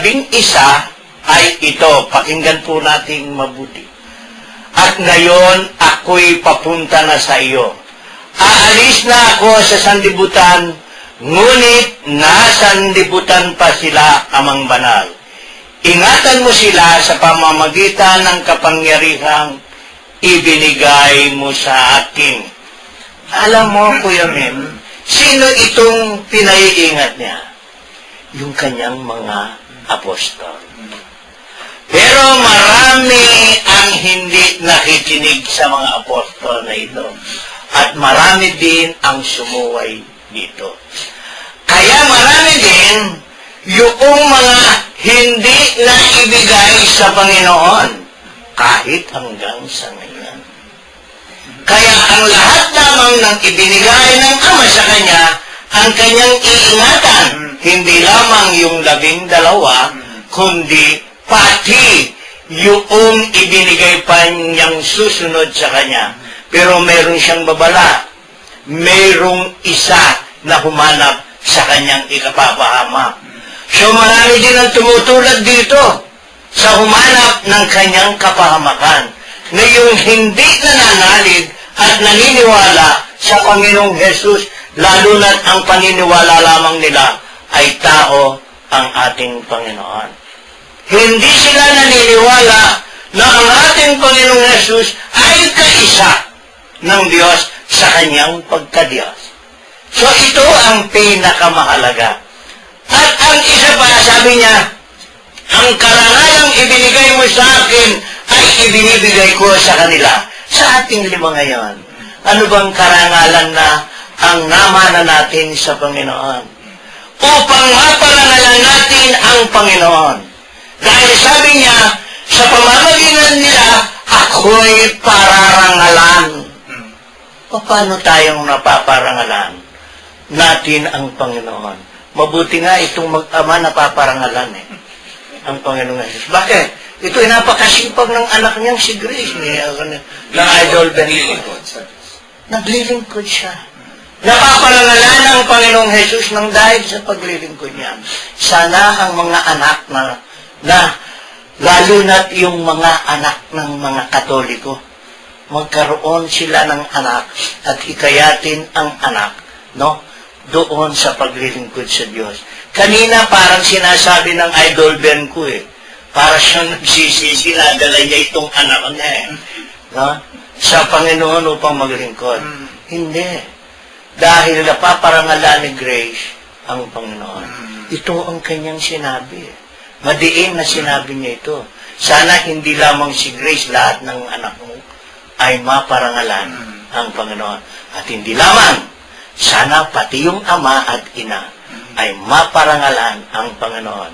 11 ay ito. Pakinggan po natin mabuti. At ngayon, ako'y papunta na sa iyo. Aalis na ako sa sanlibutan, ngunit nasanlibutan pa sila, Amang Banal. Ingatan mo sila sa pamamagitan ng kapangyarihang ibinigay mo sa akin. Alam mo, Kuya Mem, sino itong pinaiingat niya? Yung kanyang mga apostol. Pero marami ang hindi nakikinig sa mga apostol na ito. At marami din ang sumuway dito. Kaya marami din yung mga hindi na ibigay sa Panginoon kahit hanggang sa ngayon. Kaya ang lahat lamang ng ibinigay ng Ama sa Kanya, ang Kanyang iingatan, hindi lamang yung 12, kundi pati yung ibinigay pa niyang susunod sa Kanya. Pero meron siyang babala. Merong isa na humanap sa Kanyang ikapapahamak. So marami din ang tumutulad dito sa humanap ng Kanyang kapahamakan na yung hindi nananalig at naniniwala sa Panginoong Hesus, lalo na't ang paniniwala lamang nila ay tao ang ating Panginoon. Hindi sila naniniwala na ang ating Panginoong Hesus ay kaisa ng Diyos sa Kanyang pagka-Diyos. So ito ang pinakamahalaga. At ang isa pa, sabi niya, ang karangalang ibinigay mo sa akin ay ibinibigay ko sa kanila. Sa ating 5 ngayon, ano bang karangalan na ang namana natin sa Panginoon? Upang maparangalan natin ang Panginoon. Dahil sabi niya, sa pamamagitan nila, ako'y pararangalan. Paano tayong napaparangalan natin ang Panginoon? Mabuti nga itong mag-ama napaparangalan ang Panginoon Jesus. Bakit? Ito'y napakasipag ng anak niyang si Grace, na idol Benito. Naglilingkod siya. Napaparangalan ang Panginoong Jesus ng dahil sa paglilingkod niya. Sana ang mga anak na lalo na't yung mga anak ng mga Katoliko, magkaroon sila ng anak at hikayatin ang anak, no? Doon sa paglilingkod sa Diyos. Kanina parang sinasabi ng idol Ben ko para siyang nagsisisi na dala niya itong anak niya no? Sa Panginoon upang maglingkod. Hindi. Dahil napaparangalan ni Grace ang Panginoon. Ito ang kanyang sinabi. Madiin na sinabi niya ito. Sana hindi lamang si Grace, lahat ng anak mo ay maparangalan ang Panginoon. At hindi lamang, sana pati yung ama at ina ay maparangalan ang Panginoon.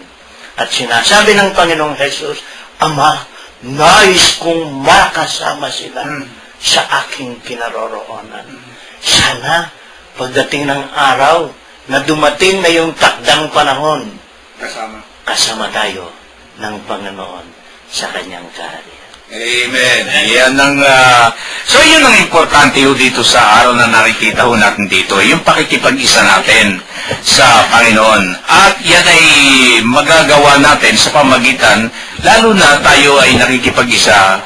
At sinasabi ng Panginoong Jesus, Ama, nais kong makasama sila sa aking kinaroroonan. Sana, pagdating ng araw, na dumating na yung takdang panahon, kasama tayo ng Panginoon sa kanyang kaharian. Amen. Yan ang, so yun ang importante dito sa araw na nakikita natin dito, yung pakikipag-isa natin sa Panginoon. At yan ay magagawa natin sa pamagitan, lalo na tayo ay nakikipag-isa.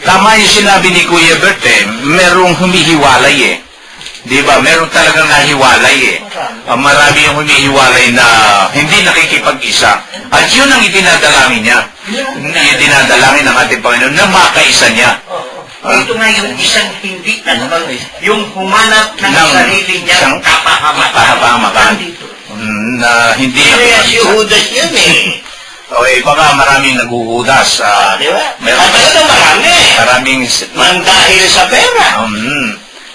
Tama yung sinabi ni Kuya Bert, merong humihiwalay Diba? Meron talagang nahiwalay marami yung humihiwalay na hindi nakikipag-isa. At yun ang itinadalangin niya. Itinadalangin ng ating Panginoon na makaisa niya. Ito nga yung isang hindi, yung humanap ng sarili niyang kapahamakan. Na hindi kaya si Judas yun Okay, baka maraming naguhudas. Diba? At ito maraming dahil sa pera.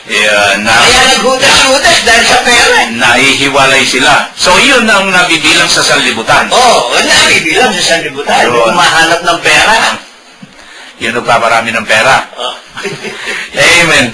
Kaya naghudas-hudas dahil sa pera. Naihiwalay sila. So, yun ang nabibilang sa sanlibutan. Nabibilang sa sanlibutan. Yung mahanap ng pera. Yun nagpaparami ng pera. Amen.